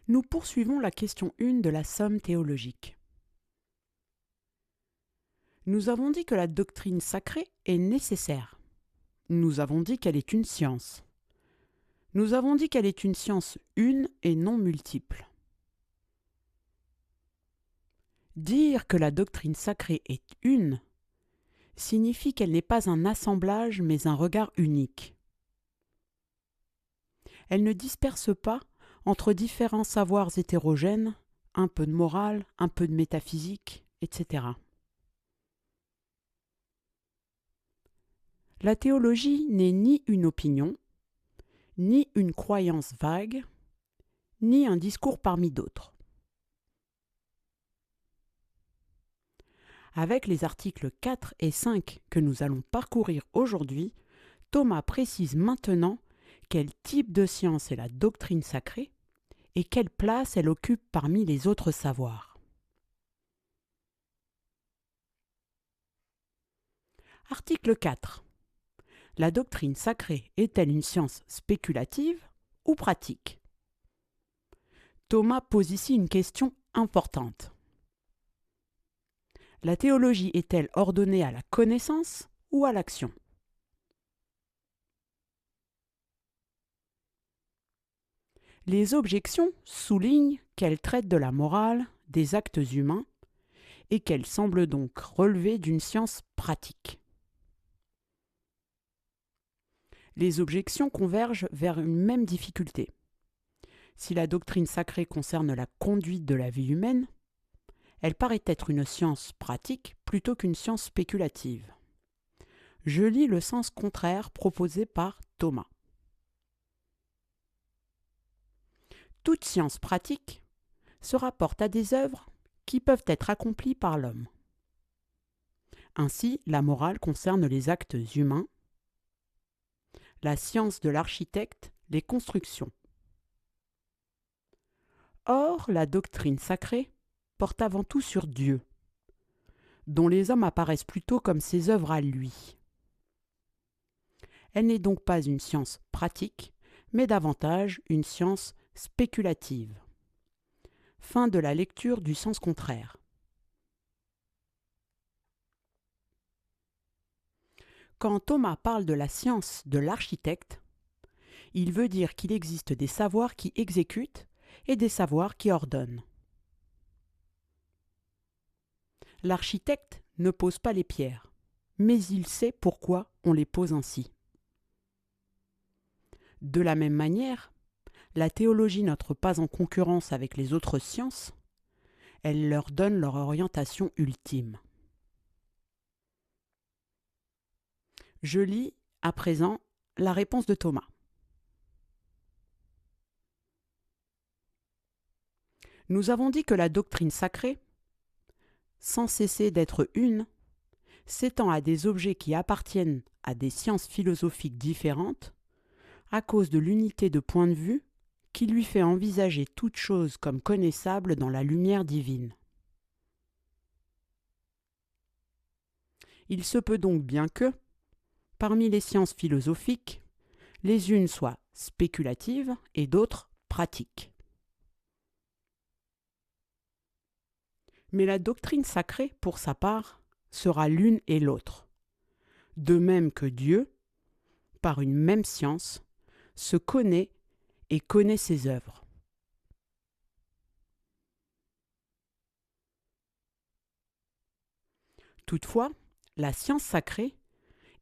Nous poursuivons la question 1 de la somme théologique. Nous avons dit que la doctrine sacrée est nécessaire. Nous avons dit qu'elle est une science. Nous avons dit qu'elle est une science une et non multiple. Dire que la doctrine sacrée est une signifie qu'elle n'est pas un assemblage mais un regard unique. Elle ne disperse pas entre différents savoirs hétérogènes, un peu de morale, un peu de métaphysique, etc. La théologie n'est ni une opinion, ni une croyance vague, ni un discours parmi d'autres. Avec les articles 4 et 5 que nous allons parcourir aujourd'hui, Thomas précise maintenant quel type de science est la doctrine sacrée et quelle place elle occupe parmi les autres savoirs. Article 4. La doctrine sacrée est-elle une science spéculative ou pratique ? Thomas pose ici une question importante. La théologie est-elle ordonnée à la connaissance ou à l'action ? Les objections soulignent qu'elle traite de la morale, des actes humains, et qu'elle semble donc relever d'une science pratique. Les objections convergent vers une même difficulté. Si la doctrine sacrée concerne la conduite de la vie humaine, elle paraît être une science pratique plutôt qu'une science spéculative. Je lis le sens contraire proposé par Thomas. Toute science pratique se rapporte à des œuvres qui peuvent être accomplies par l'homme. Ainsi, la morale concerne les actes humains, la science de l'architecte, les constructions. Or, la doctrine sacrée porte avant tout sur Dieu, dont les hommes apparaissent plutôt comme ses œuvres à lui. Elle n'est donc pas une science pratique, mais davantage une science spéculative. Fin de la lecture du sens contraire. Quand Thomas parle de la science de l'architecte, il veut dire qu'il existe des savoirs qui exécutent et des savoirs qui ordonnent. L'architecte ne pose pas les pierres, mais il sait pourquoi on les pose ainsi. De la même manière, la théologie n'entre pas en concurrence avec les autres sciences, elle leur donne leur orientation ultime. Je lis à présent la réponse de Thomas. Nous avons dit que la doctrine sacrée, sans cesser d'être une, s'étend à des objets qui appartiennent à des sciences philosophiques différentes, à cause de l'unité de point de vue qui lui fait envisager toute chose comme connaissable dans la lumière divine. Il se peut donc bien que, parmi les sciences philosophiques, les unes soient spéculatives et d'autres pratiques. Mais la doctrine sacrée, pour sa part, sera l'une et l'autre, de même que Dieu, par une même science, se connaît et connaît ses œuvres. Toutefois, la science sacrée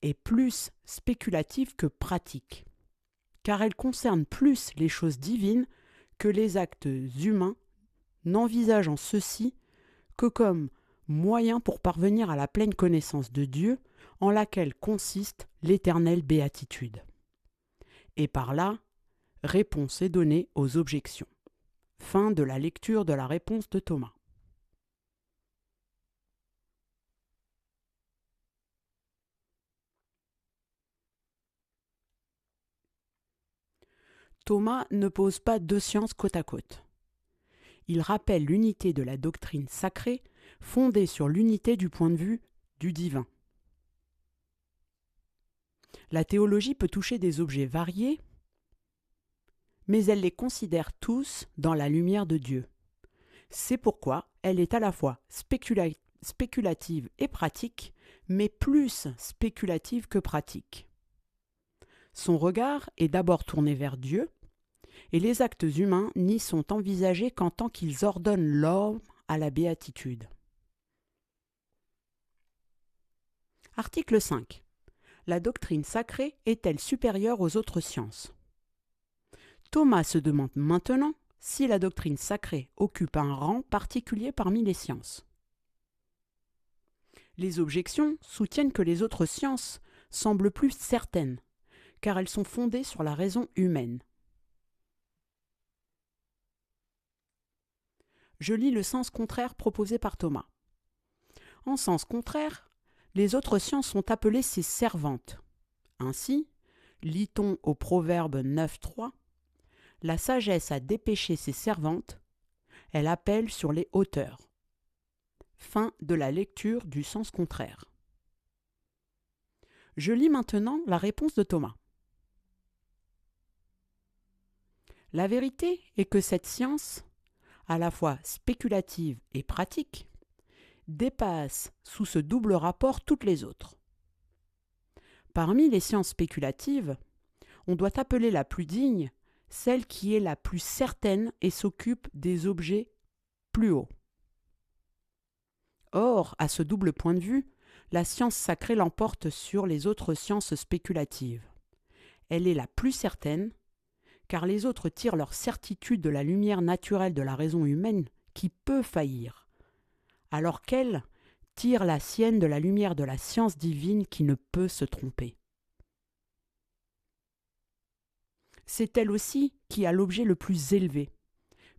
est plus spéculative que pratique, car elle concerne plus les choses divines que les actes humains, n'envisageant ceux-ci que comme moyen pour parvenir à la pleine connaissance de Dieu, en laquelle consiste l'éternelle béatitude. Et par là, réponse est donnée aux objections. Fin de la lecture de la réponse de Thomas. Thomas ne pose pas deux sciences côte à côte. Il rappelle l'unité de la doctrine sacrée fondée sur l'unité du point de vue du divin. La théologie peut toucher des objets variés, mais elle les considère tous dans la lumière de Dieu. C'est pourquoi elle est à la fois spéculative et pratique, mais plus spéculative que pratique. Son regard est d'abord tourné vers Dieu, et les actes humains n'y sont envisagés qu'en tant qu'ils ordonnent l'homme à la béatitude. Article 5. La doctrine sacrée est-elle supérieure aux autres sciences ? Thomas se demande maintenant si la doctrine sacrée occupe un rang particulier parmi les sciences. Les objections soutiennent que les autres sciences semblent plus certaines, car elles sont fondées sur la raison humaine. Je lis le sens contraire proposé par Thomas. En sens contraire, les autres sciences sont appelées ses servantes. Ainsi, lit-on au Proverbe 9.3, « La sagesse a dépêché ses servantes, elle appelle sur les hauteurs. » Fin de la lecture du sens contraire. Je lis maintenant la réponse de Thomas. La vérité est que cette science, à la fois spéculative et pratique, dépasse sous ce double rapport toutes les autres. Parmi les sciences spéculatives, on doit appeler la plus digne celle qui est la plus certaine et s'occupe des objets plus hauts. Or, à ce double point de vue, la science sacrée l'emporte sur les autres sciences spéculatives. Elle est la plus certaine, car les autres tirent leur certitude de la lumière naturelle de la raison humaine qui peut faillir, alors qu'elle tire la sienne de la lumière de la science divine qui ne peut se tromper. C'est elle aussi qui a l'objet le plus élevé,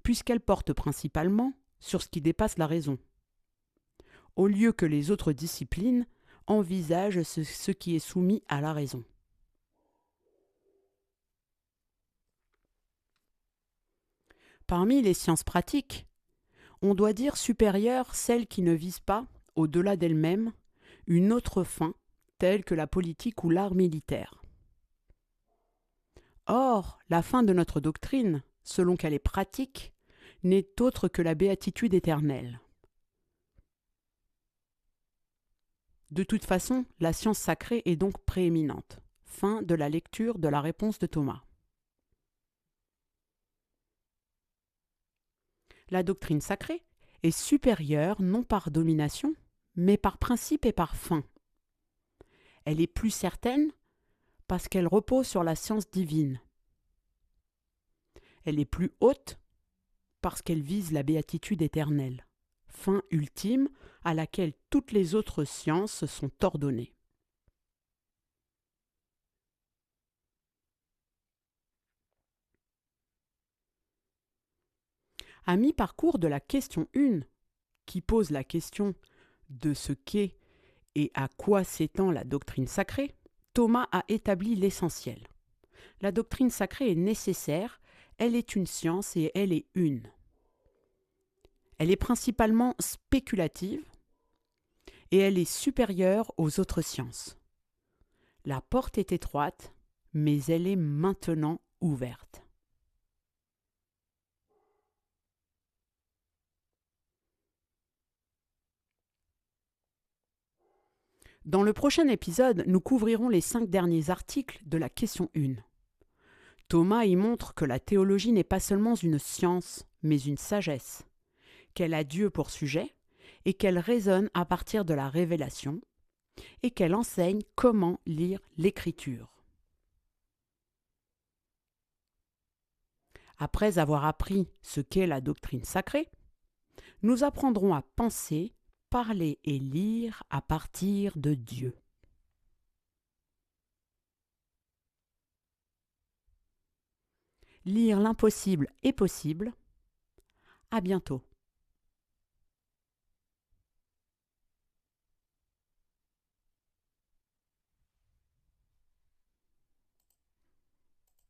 puisqu'elle porte principalement sur ce qui dépasse la raison, au lieu que les autres disciplines envisagent ce qui est soumis à la raison. Parmi les sciences pratiques, on doit dire supérieure celle qui ne vise pas, au-delà d'elle-même, une autre fin, telle que la politique ou l'art militaire. Or, la fin de notre doctrine, selon qu'elle est pratique, n'est autre que la béatitude éternelle. De toute façon, la science sacrée est donc prééminente. Fin de la lecture de la réponse de Thomas. La doctrine sacrée est supérieure non par domination, mais par principe et par fin. Elle est plus certaine parce qu'elle repose sur la science divine. Elle est plus haute parce qu'elle vise la béatitude éternelle, fin ultime à laquelle toutes les autres sciences sont ordonnées. À mi-parcours de la question 1, qui pose la question de ce qu'est et à quoi s'étend la doctrine sacrée, Thomas a établi l'essentiel. La doctrine sacrée est nécessaire, elle est une science et elle est une. Elle est principalement spéculative et elle est supérieure aux autres sciences. La porte est étroite, mais elle est maintenant ouverte. Dans le prochain épisode, nous couvrirons les 5 derniers articles de la question 1. Thomas y montre que la théologie n'est pas seulement une science, mais une sagesse, qu'elle a Dieu pour sujet et qu'elle raisonne à partir de la révélation et qu'elle enseigne comment lire l'Écriture. Après avoir appris ce qu'est la doctrine sacrée, nous apprendrons à penser, parler et lire à partir de Dieu. Lire l'impossible est possible. À bientôt.